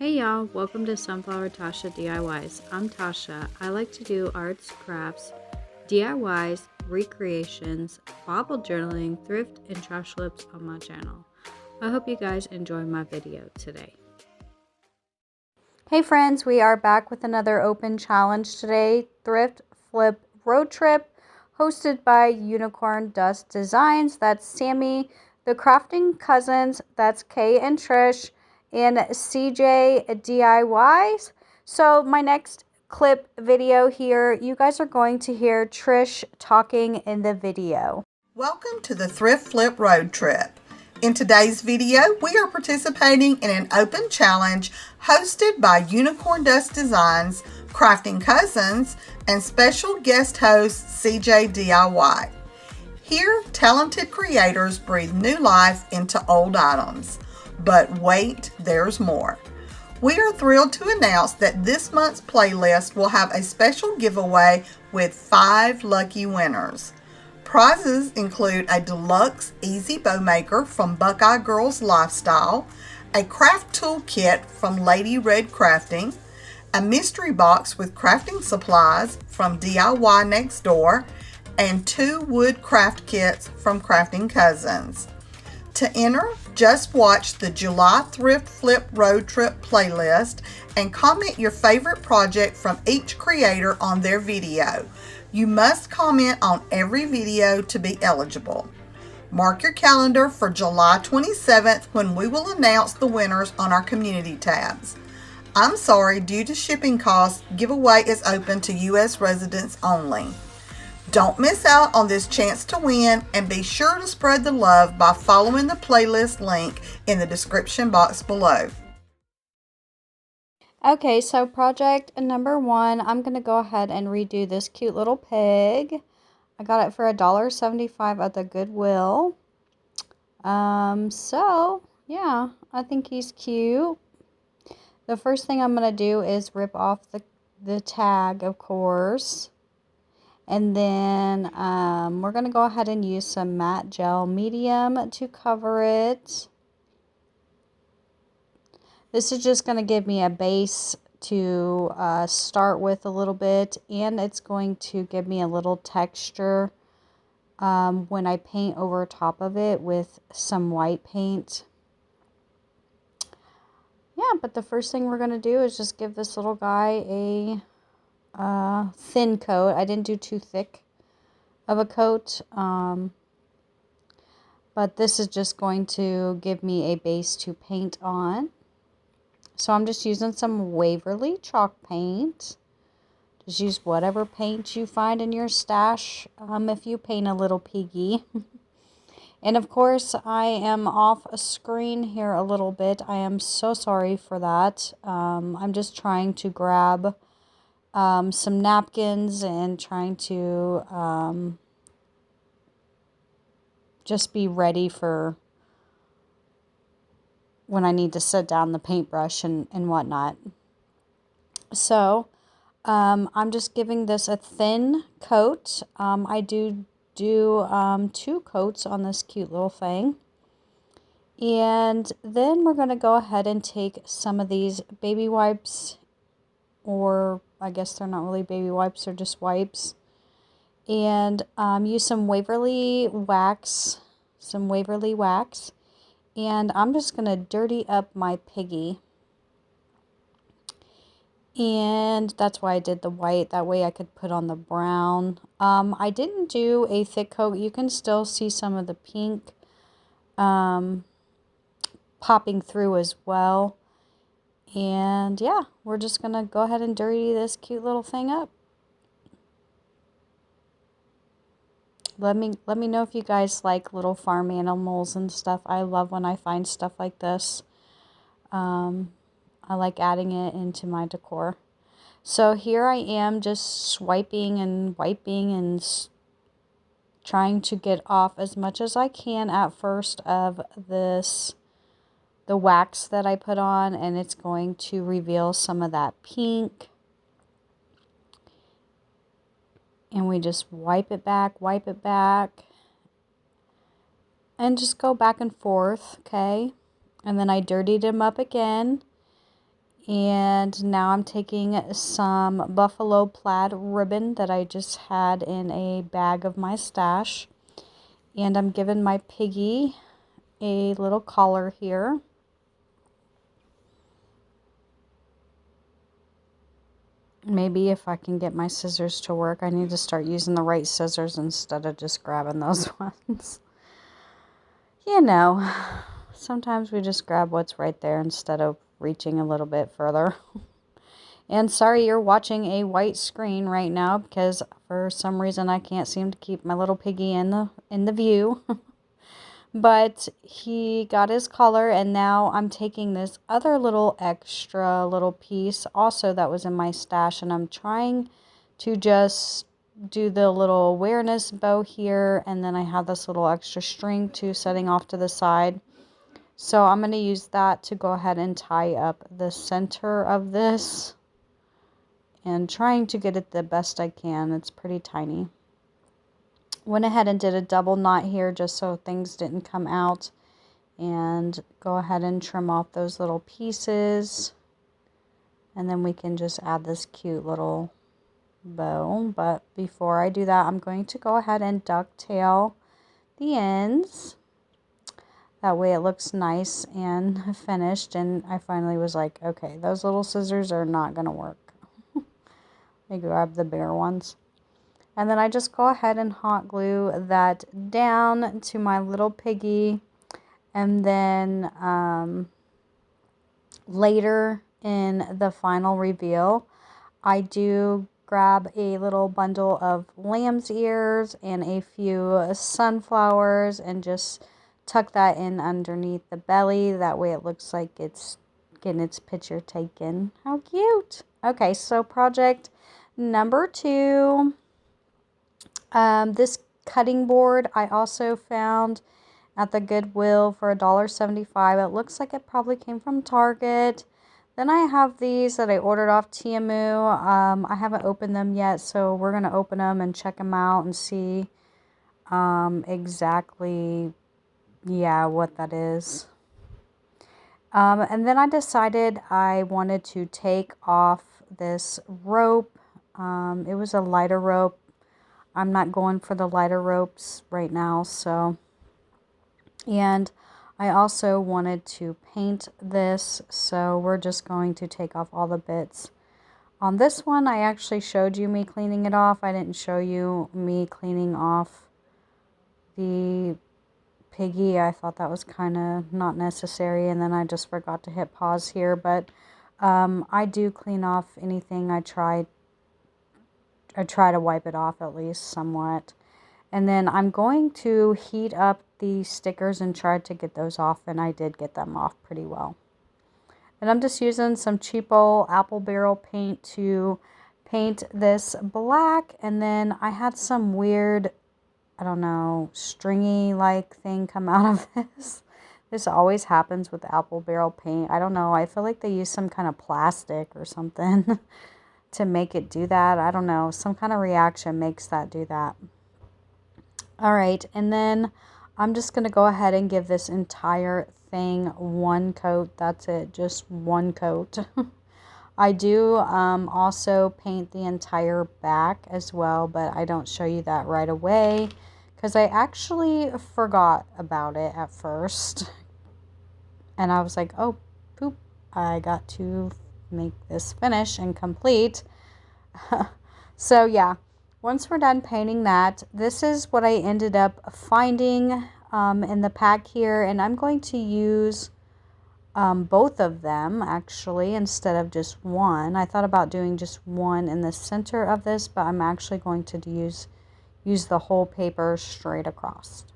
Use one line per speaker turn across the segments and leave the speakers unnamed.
Hey y'all, welcome to Sunflower Tasha DIYs. I'm Tasha. I like to do arts, crafts, DIYs, recreations, Bible journaling, thrift, and trash lips on my channel. I hope you guys enjoy my video today. Hey friends, we are back with another open challenge today. Thrift Flip Road Trip, hosted by Unicorn Dust Designs. That's Sammy, the Crafting Cousins. That's Kay and Trish, and CJ DIYs. So my next clip video here, you guys are going to hear Trish talking in the video.
Welcome to the Thrift Flip Road Trip. In today's video, we are participating in an open challenge hosted by Unicorn Dust Designs, Crafting Cousins, and special guest host CJ DIY. Here, talented creators breathe new life into old items. But wait, there's more. We are thrilled to announce that this month's playlist will have a special giveaway with 5 lucky winners. Prizes include a deluxe easy bow maker from Buckeye Girls Lifestyle, a craft tool kit from Lady Red Crafting, a mystery box with crafting supplies from DIY Next Door, and 2 wood craft kits from Crafting Cousins. To enter, just watch the July Thrift Flip Road Trip playlist and comment your favorite project from each creator on their video. You must comment on every video to be eligible. Mark your calendar for July 27th when we will announce the winners on our community tabs. I'm sorry, due to shipping costs, giveaway is open to U.S. residents only. Don't miss out on this chance to win, and be sure to spread the love by following the playlist link in the description box below.
Okay, so project number 1, I'm going to go ahead and redo this cute little pig. I got it for $1.75 at the Goodwill. So, yeah, I think he's cute. The first thing I'm going to do is rip off the tag, of course. And then we're going to go ahead and use some matte gel medium to cover it. This is just going to give me a base to start with a little bit, and it's going to give me a little texture when I paint over top of it with some white paint. Yeah, but the first thing we're going to do is just give this little guy a thin coat. I didn't do too thick of a coat, but this is just going to give me a base to paint on. So I'm just using some Waverly chalk paint. Just use whatever paint you find in your stash if you paint a little piggy. And of course, I am off screen here a little bit. I am so sorry for that. I'm just trying to grab some napkins and trying to just be ready for when I need to set down the paintbrush and whatnot. So I'm just giving this a thin coat. I do 2 coats on this cute little thing. And then we're going to go ahead and take some of these baby wipes, or I guess they're not really baby wipes, they're just wipes. And use some Waverly wax. And I'm just going to dirty up my piggy. And that's why I did the white. That way I could put on the brown. I didn't do a thick coat. You can still see some of the pink popping through as well. And yeah, we're just going to go ahead and dirty this cute little thing up. Let me know if you guys like little farm animals and stuff. I love when I find stuff like this. I like adding it into my decor. So here I am just swiping and wiping and trying to get off as much as I can at first of the wax that I put on, and it's going to reveal some of that pink. And we just wipe it back, and just go back and forth, okay? And then I dirtied them up again. And now I'm taking some buffalo plaid ribbon that I just had in a bag of my stash. And I'm giving my piggy a little collar here. Maybe if I can get my scissors to work, I need to start using the right scissors instead of just grabbing those ones. You know, sometimes we just grab what's right there instead of reaching a little bit further. And sorry you're watching a white screen right now because for some reason I can't seem to keep my little piggy in the view. But he got his collar, and now I'm taking this other little extra little piece also that was in my stash, and I'm trying to just do the little awareness bow here, and then I have this little extra string too setting off to the side. So I'm going to use that to go ahead and tie up the center of this, and trying to get it the best I can. It's pretty tiny. Went ahead and did a double knot here just so things didn't come out, and go ahead and trim off those little pieces, and then we can just add this cute little bow. But before I do that, I'm going to go ahead and ducktail the ends. That way it looks nice and finished. And I finally was like, okay, those little scissors are not going to work. Let me grab the bigger ones. And then I just go ahead and hot glue that down to my little piggy. And then later in the final reveal, I do grab a little bundle of lamb's ears and a few sunflowers and just tuck that in underneath the belly. That way it looks like it's getting its picture taken. How cute. Okay, so project number 2. This cutting board I also found at the Goodwill for $1.75. It looks like it probably came from Target. Then I have these that I ordered off Temu. I haven't opened them yet, so we're going to open them and check them out and see exactly, yeah, what that is. And then I decided I wanted to take off this rope. It was a lighter rope. I'm not going for the lighter ropes right now, so. And I also wanted to paint this, so we're just going to take off all the bits. On this one, I actually showed you me cleaning it off. I didn't show you me cleaning off the piggy. I thought that was kind of not necessary, and then I just forgot to hit pause here. But I do clean off anything. I try to wipe it off at least somewhat. And then I'm going to heat up the stickers and try to get those off, and I did get them off pretty well. And I'm just using some cheap old apple barrel paint to paint this black. And then I had some weird, I don't know, stringy like thing come out of this. This always happens with apple barrel paint. I don't know. I feel like they use some kind of plastic or something to make it do that. I don't know. Some kind of reaction makes that do that. All right. And then I'm just going to go ahead and give this entire thing one coat. That's it. Just one coat. I do also paint the entire back as well, but I don't show you that right away because I actually forgot about it at first. And I was like, oh, poop, I got to make this finish and complete. So yeah, once we're done painting that, this is what I ended up finding in the pack here. And I'm going to use both of them actually instead of just one. I thought about doing just one in the center of this, but I'm actually going to use the whole paper straight across.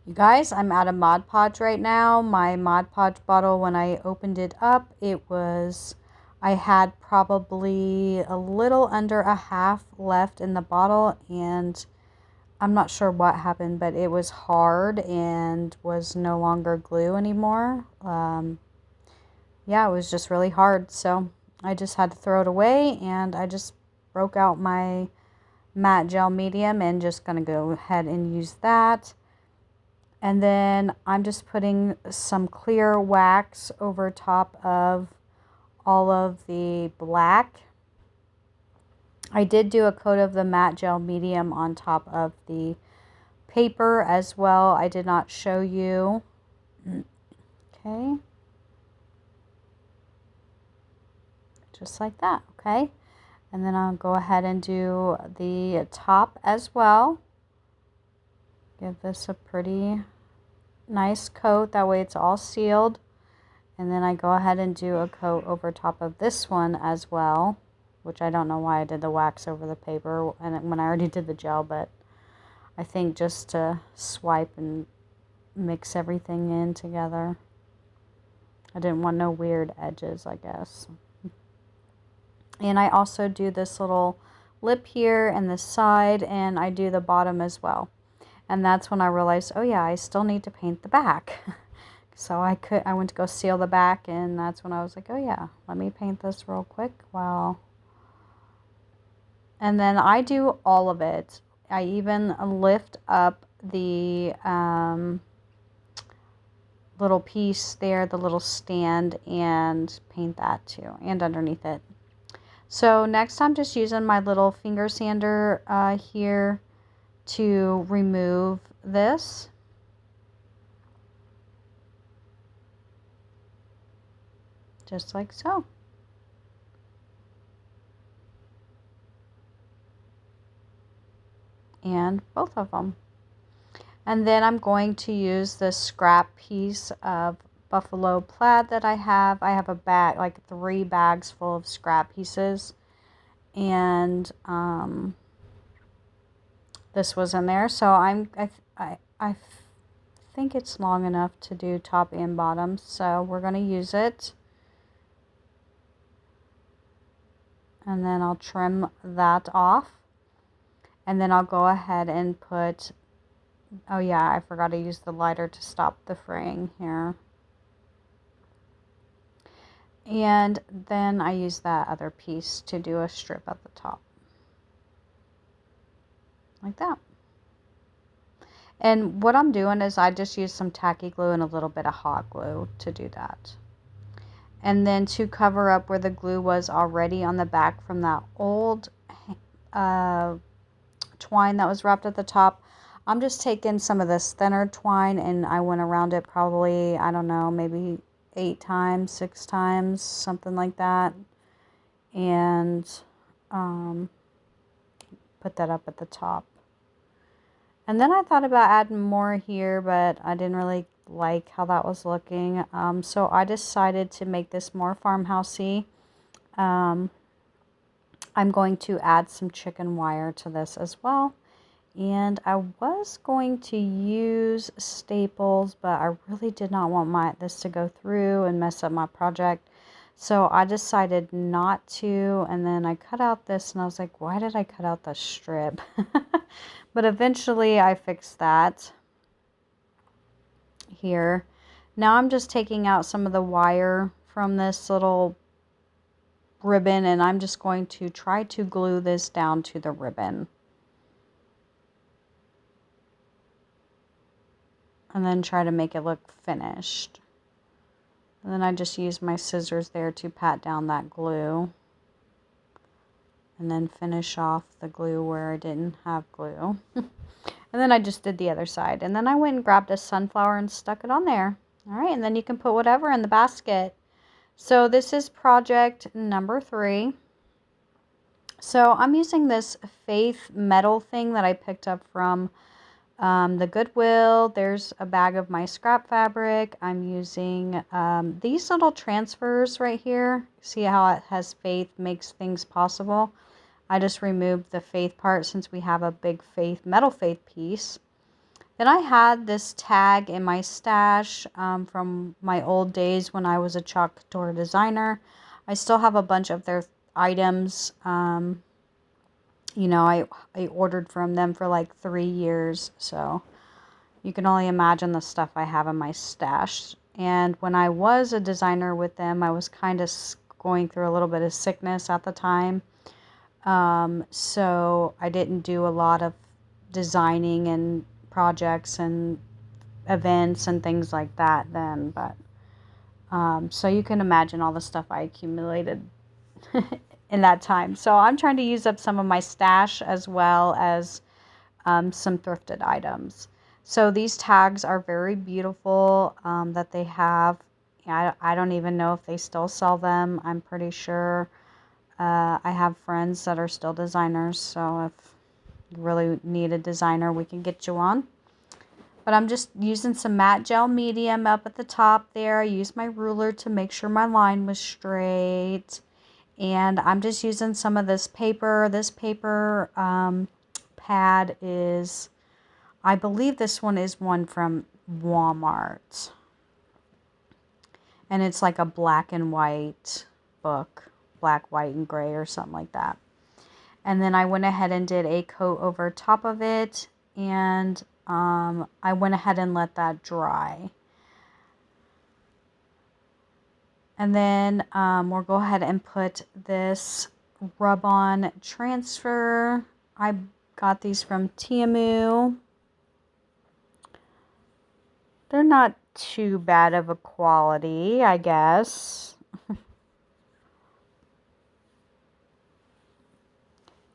You guys, I'm out of Mod Podge right now. My Mod Podge bottle, when I opened it up, I had probably a little under a half left in the bottle, and I'm not sure what happened, but it was hard and was no longer glue anymore. Yeah, it was just really hard, so I just had to throw it away, and I just broke out my matte gel medium and just going to go ahead and use that. And then I'm just putting some clear wax over top of all of the black. I did do a coat of the matte gel medium on top of the paper as well. I did not show you. Okay. Just like that, okay? And then I'll go ahead and do the top as well. Give this a pretty nice coat. That way it's all sealed. And then I go ahead and do a coat over top of this one as well, which I don't know why I did the wax over the paper and when I already did the gel, but I think just to swipe and mix everything in together. I didn't want no weird edges, I guess. And I also do this little lip here and this side, and I do the bottom as well. And that's when I realized, oh yeah, I still need to paint the back. So I went to go seal the back, and that's when I was like, oh yeah, let me paint this real quick. Wow. And then I do all of it. I even lift up the little piece there, the little stand, and paint that too, and underneath it. So next I'm just using my little finger sander here to remove this. Just like so. And both of them. And then I'm going to use this scrap piece of buffalo plaid that I have. I have a bag, like 3 bags full of scrap pieces. And this was in there. So I think it's long enough to do top and bottom. So we're going to use it. And then I'll trim that off. And then I'll go ahead and put, oh yeah, I forgot to use the lighter to stop the fraying here. And then I use that other piece to do a strip at the top. Like that. And what I'm doing is I just use some tacky glue and a little bit of hot glue to do that. And then to cover up where the glue was already on the back from that old twine that was wrapped at the top, I'm just taking some of this thinner twine and I went around it probably, I don't know, maybe 8 times, 6 times, something like that. And put that up at the top. And then I thought about adding more here, but I didn't really like how that was looking. So I decided to make this more farmhousey. I'm going to add some chicken wire to this as well. And I was going to use staples, but I really did not want this to go through and mess up my project. So I decided not to, and then I cut out this, and I was like, why did I cut out the strip? But eventually I fixed that here. Now I'm just taking out some of the wire from this little ribbon, and I'm just going to try to glue this down to the ribbon. And then try to make it look finished. And then I just use my scissors there to pat down that glue. And then finish off the glue where I didn't have glue. And then I just did the other side. And then I went and grabbed a sunflower and stuck it on there. Alright, and then you can put whatever in the basket. So this is project number 3. So I'm using this Faith metal thing that I picked up from the Goodwill. There's a bag of my scrap fabric. I'm using these little transfers right here. See how it has Faith makes things possible? I just removed the Faith part since we have a big Faith, metal Faith piece. Then I had this tag in my stash from my old days when I was a chalk couture designer. I still have a bunch of their items. You know, I ordered from them for like 3 years, so you can only imagine the stuff I have in my stash. And when I was a designer with them, I was kind of going through a little bit of sickness at the time. So I didn't do a lot of designing and projects and events and things like that then, but So you can imagine all the stuff I accumulated in that time. So I'm trying to use up some of my stash as well as some thrifted items. So these tags are very beautiful that they have. I don't even know if they still sell them. I'm pretty sure I have friends that are still designers. So if you really need a designer, we can get you on. But I'm just using some matte gel medium up at the top there. I used my ruler to make sure my line was straight. And I'm just using some of this paper. This paper pad is, I believe this one is one from Walmart. And it's like a black and white book. Black, white, and gray or something like that. And then I went ahead and did a coat over top of it. And I went ahead and let that dry. And then we'll go ahead and put this rub-on transfer. I got these from Tiamu. They're not too bad of a quality, I guess.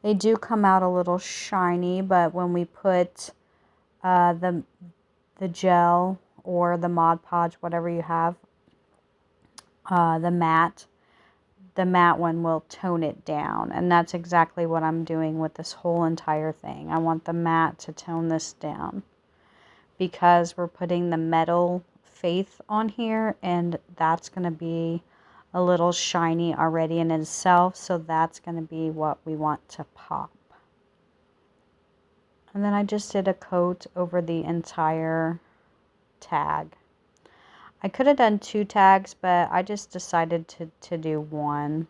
They do come out a little shiny, but when we put the gel or the Mod Podge, whatever you have, the matte one will tone it down. And that's exactly what I'm doing with this whole entire thing. I want the matte to tone this down because we're putting the metal faith on here, and that's going to be a little shiny already in itself. So that's going to be what we want to pop. And then I just did a coat over the entire tag. I could have done 2 tags, but I just decided to do 1.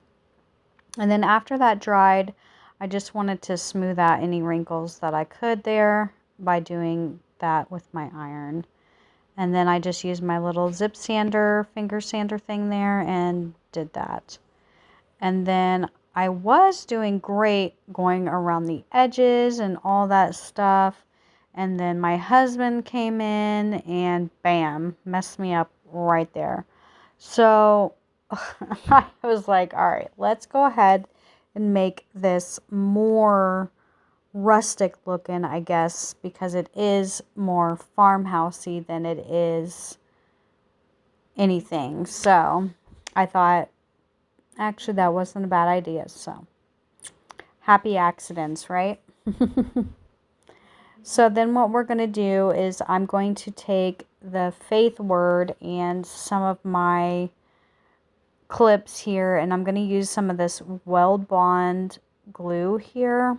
And then after that dried, I just wanted to smooth out any wrinkles that I could there by doing that with my iron. And then I just used my little zip sander, finger sander thing there and did that. And then I was doing great going around the edges and all that stuff. And then my husband came in and bam, messed me up right there. So I was like, all right, let's go ahead and make this more rustic looking, I guess, because it is more farmhousey than it is anything. So I thought, actually, that wasn't a bad idea. So happy accidents, right? So then what we're going to do is I'm going to take the faith word and some of my clips here, and I'm going to use some of this Weld Bond glue here.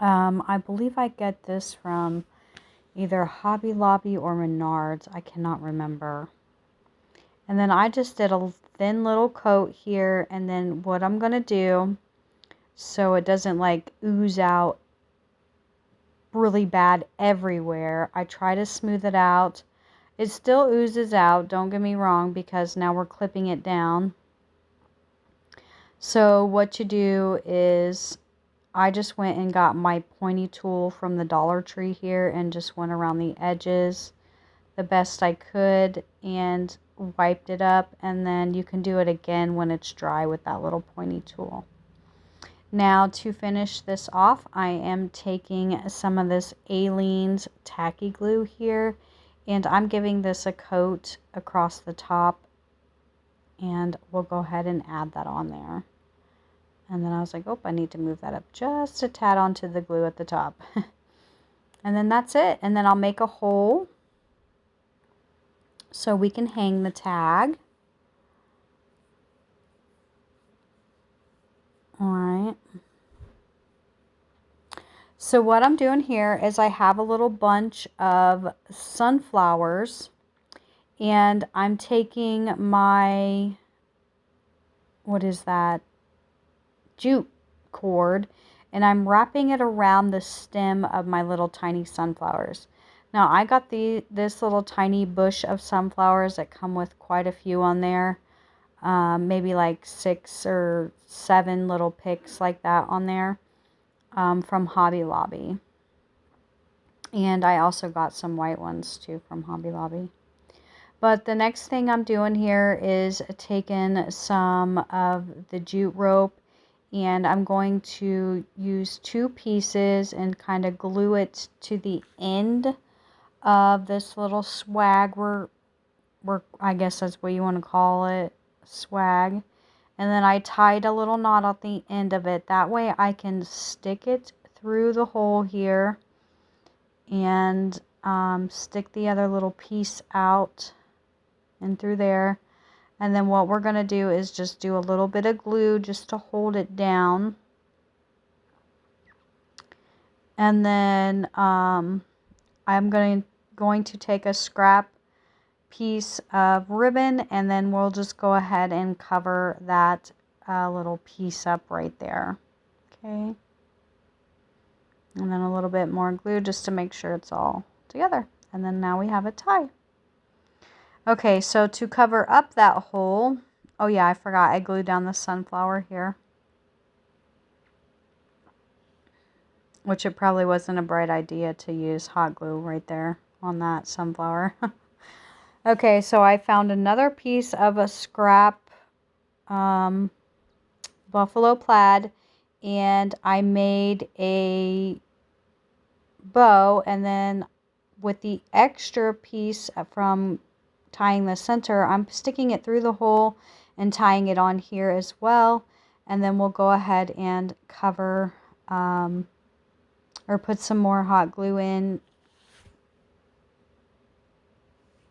I believe I get this from either Hobby Lobby or Menards. I cannot remember. And then I just did a thin little coat here, and then what I'm going to do, so it doesn't like ooze out really bad everywhere, I try to smooth it out. It still oozes out, don't get me wrong, because now we're clipping it down. So what you do is I just went and got my pointy tool from the Dollar Tree here and just went around the edges the best I could and wiped it up. And then you can do it again when it's dry with that little pointy tool. Now to finish this off, I am taking some of this Aleene's tacky glue here, and I'm giving this a coat across the top, and we'll go ahead and add that on there. And then I was like, oh, I need to move that up just a tad onto the glue at the top. And then that's it. And then I'll make a hole so we can hang the tag. All right. So what I'm doing here is I have a little bunch of sunflowers, and I'm taking my, what is that, jute cord, and I'm wrapping it around the stem of my little tiny sunflowers. Now I got this little tiny bush of sunflowers that come with quite a few on there, maybe like 6 or 7 little picks like that on there. From Hobby Lobby. And I also got some white ones too from Hobby Lobby. But the next thing I'm doing here is taking some of the jute rope, and I'm going to use 2 pieces and kind of glue it to the end of this little swag. I guess that's what you want to call it, swag. And then I tied a little knot at the end of it. That way I can stick it through the hole here and stick the other little piece out and through there. And then what we're going to do is just do a little bit of glue just to hold it down. And then I'm going to take a scrap piece of ribbon, and then we'll just go ahead and cover that little piece up right there. Okay. And then a little bit more glue just to make sure it's all together. And then now we have a tie. Okay, so to cover up that hole, oh yeah, I forgot I glued down the sunflower here. Which it probably wasn't a bright idea to use hot glue right there on that sunflower. Okay, so I found another piece of a scrap buffalo plaid, and I made a bow, and then with the extra piece from tying the center, I'm sticking it through the hole and tying it on here as well. And then we'll go ahead and cover or put some more hot glue in.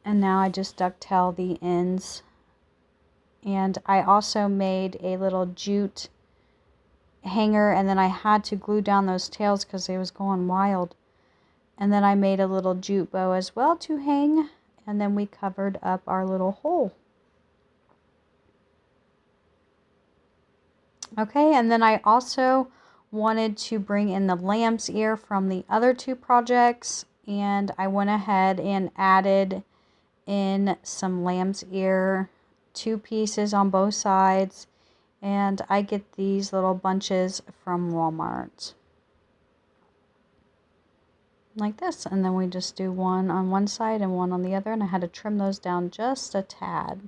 And now I just ducktail the ends. And I also made a little jute hanger, and then I had to glue down those tails because they was going wild. And then I made a little jute bow as well to hang, and then we covered up our little hole. Okay, and then I also wanted to bring in the lamb's ear from the other 2 projects, and I went ahead and added in some lamb's ear, 2 pieces on both sides, and I get these little bunches from Walmart like this. And then we just do one on one side and one on the other, and I had to trim those down just a tad.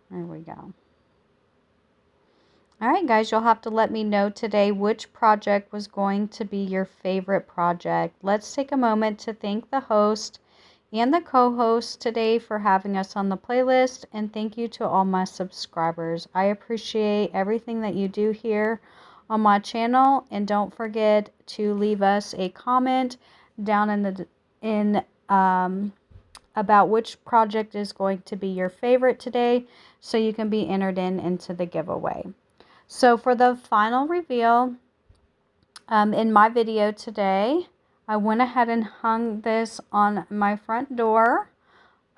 There we go. Alright guys, you'll have to let me know today which project was going to be your favorite project. Let's take a moment to thank the host and the co-host today for having us on the playlist, and thank you to all my subscribers. I appreciate everything that you do here on my channel, and don't forget to leave us a comment down in about which project is going to be your favorite today, so you can be entered into the giveaway. So for the final reveal, in my video today, I went ahead and hung this on my front door.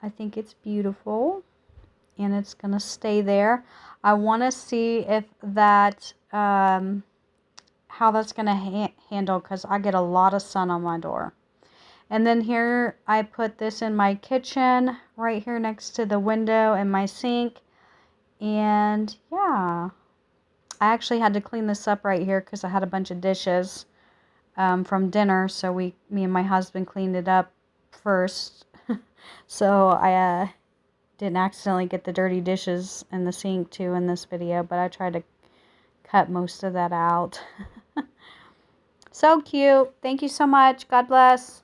I think it's beautiful, and it's going to stay there. I want to see if that, how that's going to handle, because I get a lot of sun on my door. And then here I put this in my kitchen, right here next to the window and my sink. And yeah, I actually had to clean this up right here because I had a bunch of dishes from dinner. So me and my husband cleaned it up first. So I didn't accidentally get the dirty dishes in the sink too in this video, but I tried to cut most of that out. So cute. Thank you so much. God bless.